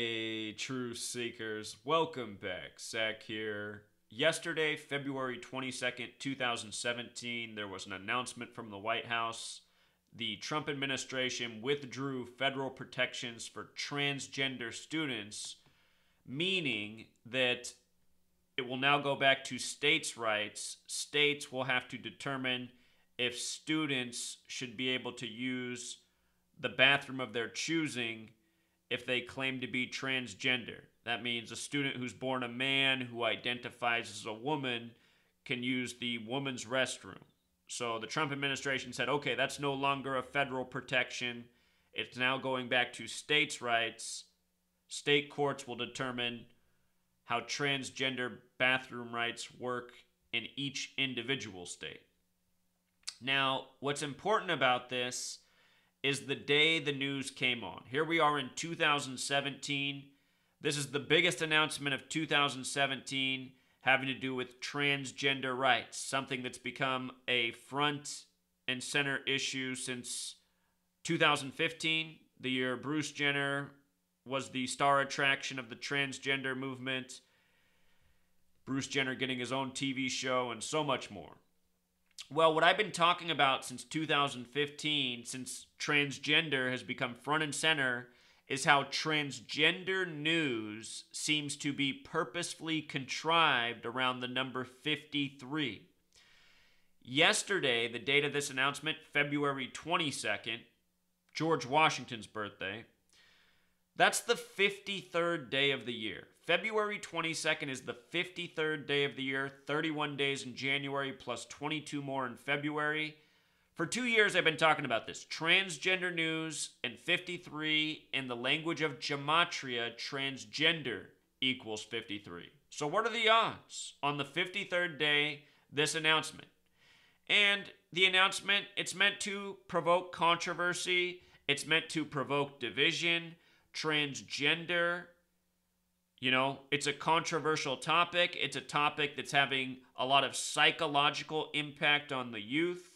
Hey, Truth Seekers, welcome back. Zach here. Yesterday, February 22nd, 2017, there was an announcement from the White House. The Trump administration withdrew federal protections for transgender students, meaning that it will now go back to states' rights. States will have to determine if students should be able to use the bathroom of their choosing if they claim to be transgender. That means a student who's born a man who identifies as a woman can use the woman's restroom. So the Trump administration said, okay, that's no longer a federal protection. It's now going back to states' rights. State courts will determine how transgender bathroom rights work in each individual state. Now, what's important about this is the day the news came on. Here we are in 2017. This is the biggest announcement of 2017 having to do with transgender rights, something that's become a front and center issue since 2015, the year Bruce Jenner was the star attraction of the transgender movement, Bruce Jenner getting his own TV show, and so much more. Well, what I've been talking about since 2015, since transgender has become front and center, is how transgender news seems to be purposefully contrived around the number 53. Yesterday, the date of this announcement, February 22nd, George Washington's birthday, that's the 53rd day of the year. February 22nd is the 53rd day of the year, 31 days in January plus 22 more in February. For 2 years, I've been talking about this. Transgender news and 53 in the language of gematria, transgender equals 53. So what are the odds on the 53rd day, this announcement? And the announcement, it's meant to provoke controversy. It's meant to provoke division. Transgender, it's a controversial topic. It's a topic that's having a lot of psychological impact on the youth.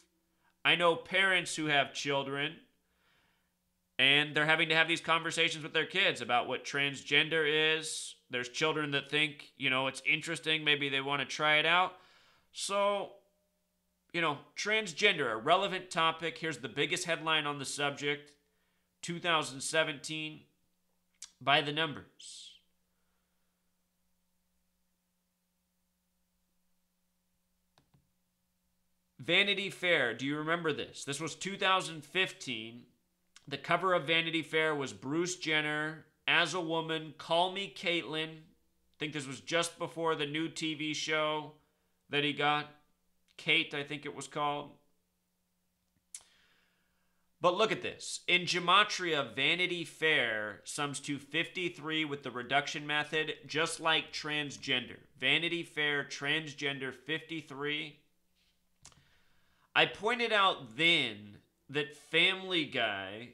I know parents who have children, and they're having to have these conversations with their kids about what transgender is. There's children that think, it's interesting. Maybe they want to try it out. So, transgender, a relevant topic. Here's the biggest headline on the subject, 2017, by the numbers. Vanity Fair, do you remember this? This was 2015. The cover of Vanity Fair was Bruce Jenner as a woman, Call Me Caitlyn. I think this was just before the new TV show that he got. Kate, I think it was called. But look at this. In gematria, Vanity Fair sums to 53 with the reduction method, just like transgender. Vanity Fair, transgender, 53. I pointed out then that Family Guy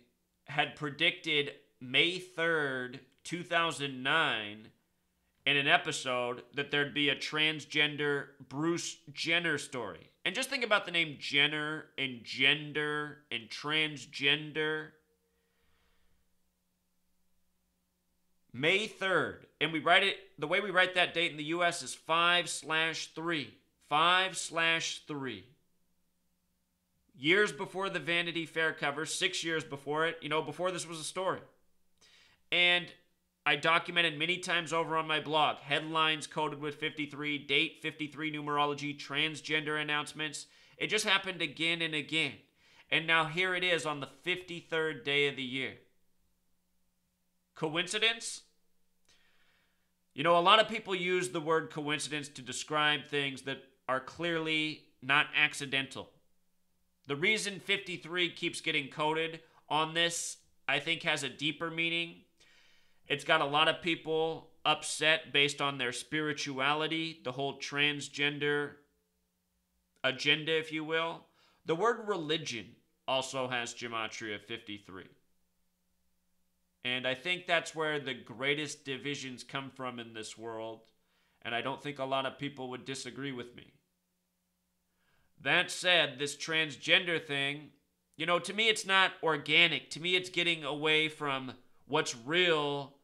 had predicted May 3rd, 2009, in an episode that there'd be a transgender Bruce Jenner story. And just think about the name Jenner and gender and transgender. May 3rd. And we write it, the way we write that date in the US is 5/3. 5/3. Years before the Vanity Fair cover, 6 years before it, before this was a story. And I documented many times over on my blog, headlines coded with 53, date 53 numerology, transgender announcements. It just happened again and again. And now here it is on the 53rd day of the year. Coincidence? A lot of people use the word coincidence to describe things that are clearly not accidental. The reason 53 keeps getting coded on this, I think, has a deeper meaning. It's got a lot of people upset based on their spirituality, the whole transgender agenda, if you will. The word religion also has gematria 53. And I think that's where the greatest divisions come from in this world. And I don't think a lot of people would disagree with me. That said, this transgender thing, to me it's not organic. To me it's getting away from what's real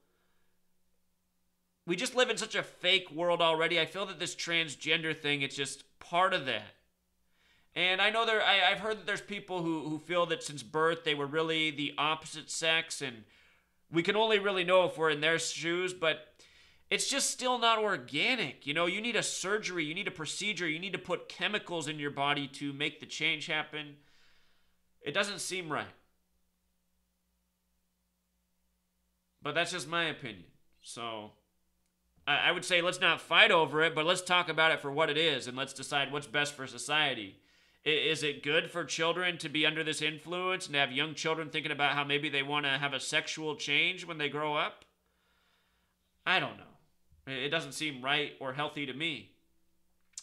we just live in such a fake world already. I feel that this transgender thing, it's just part of that. And I know I've heard that there's people who feel that since birth they were really the opposite sex, and we can only really know if we're in their shoes, but it's just still not organic. You know, you need a surgery, you need a procedure, you need to put chemicals in your body to make the change happen. It doesn't seem right. But that's just my opinion. So I would say let's not fight over it, but let's talk about it for what it is and let's decide what's best for society. Is it good for children to be under this influence and have young children thinking about how maybe they want to have a sexual change when they grow up? I don't know. It doesn't seem right or healthy to me.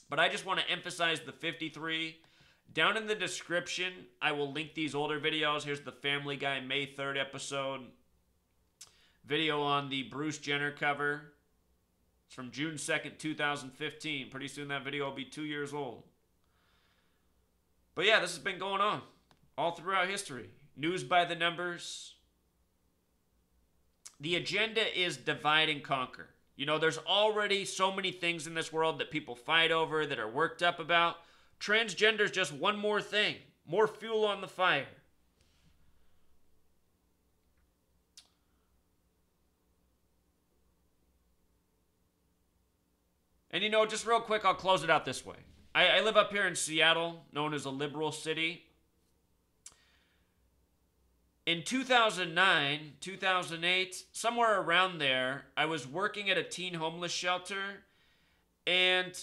But I just want to emphasize the 53. Down in the description, I will link these older videos. Here's the Family Guy May 3rd episode. Video on the Bruce Jenner cover. It's from June 2nd, 2015. Pretty soon that video will be 2 years old. But yeah, this has been going on all throughout history. News by the numbers. The agenda is divide and conquer. You know, there's already so many things in this world that people fight over, that are worked up about. Transgender is just one more thing. More fuel on the fire. And you know, just real quick, I'll close it out this way. I live up here in Seattle, known as a liberal city. In 2009, 2008, somewhere around there, I was working at a teen homeless shelter, and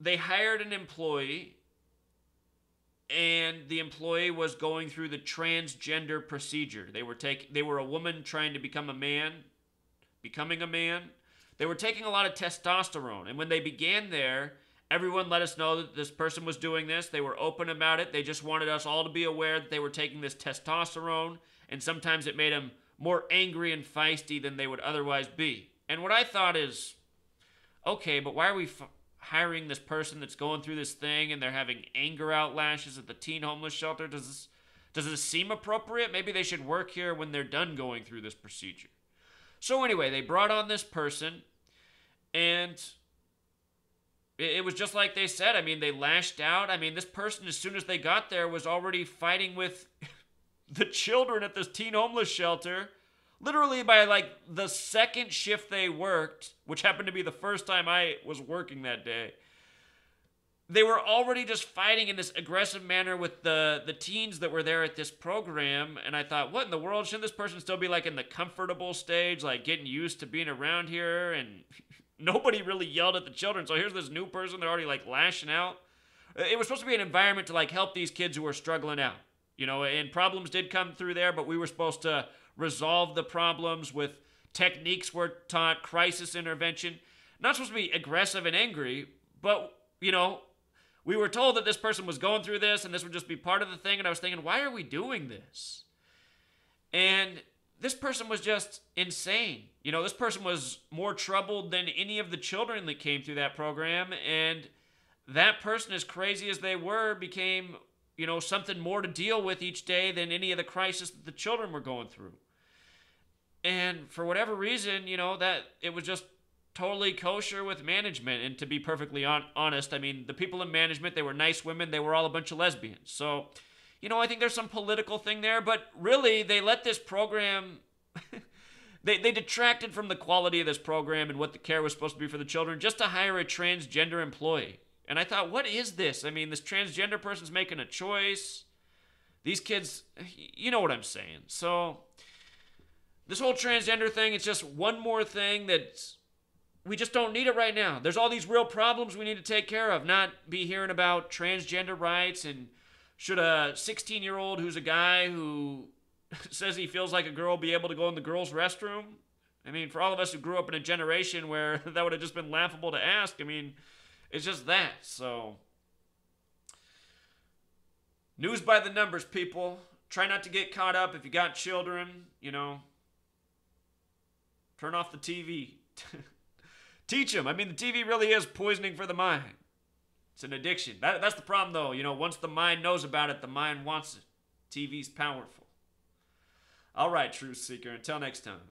they hired an employee, and the employee was going through the transgender procedure. They were a woman trying to become a man, becoming a man. They were taking a lot of testosterone, and when they began there, everyone let us know that this person was doing this. They were open about it. They just wanted us all to be aware that they were taking this testosterone, and sometimes it made them more angry and feisty than they would otherwise be. And what I thought is, okay, but why are we hiring this person that's going through this thing and they're having anger outlashes at the teen homeless shelter? Does this seem appropriate? Maybe they should work here when they're done going through this procedure. So anyway, they brought on this person, and it was just like they said. I mean, they lashed out. I mean, this person, as soon as they got there, was already fighting with the children at this teen homeless shelter. Literally by like the second shift they worked, which happened to be the first time I was working that day, they were already just fighting in this aggressive manner with the teens that were there at this program. And I thought, what in the world? Shouldn't this person still be like in the comfortable stage, like getting used to being around here? And nobody really yelled at the children. So here's this new person. They're already like lashing out. It was supposed to be an environment to like help these kids who were struggling out, you know, and problems did come through there, but we were supposed to resolve the problems with techniques were taught, crisis intervention. Not supposed to be aggressive and angry, but, you know, we were told that this person was going through this and this would just be part of the thing. And I was thinking, why are we doing this? And this person was just insane. You know, this person was more troubled than any of the children that came through that program. And that person, as crazy as they were, became, you know, something more to deal with each day than any of the crisis that the children were going through. And for whatever reason, you know, that it was just totally kosher with management. And to be perfectly honest, I mean, the people in management, they were nice women. They were all a bunch of lesbians. So, you know, I think there's some political thing there. But really, they let this program... they detracted from the quality of this program and what the care was supposed to be for the children just to hire a transgender employee. And I thought, what is this? I mean, this transgender person's making a choice. These kids, you know what I'm saying. So, this whole transgender thing, it's just one more thing that we just don't need it right now. There's all these real problems we need to take care of, not be hearing about transgender rights and should a 16-year-old who's a guy who says he feels like a girl be able to go in the girls' restroom? I mean, for all of us who grew up in a generation where that would have just been laughable to ask, I mean, it's just that. So, news by the numbers, people. Try not to get caught up if you got children, you know. Turn off the TV. Teach them. I mean, the TV really is poisoning for the mind. It's an addiction. That's the problem, though. You know, once the mind knows about it, the mind wants it. TV's powerful. All right, Truth Seeker. Until next time.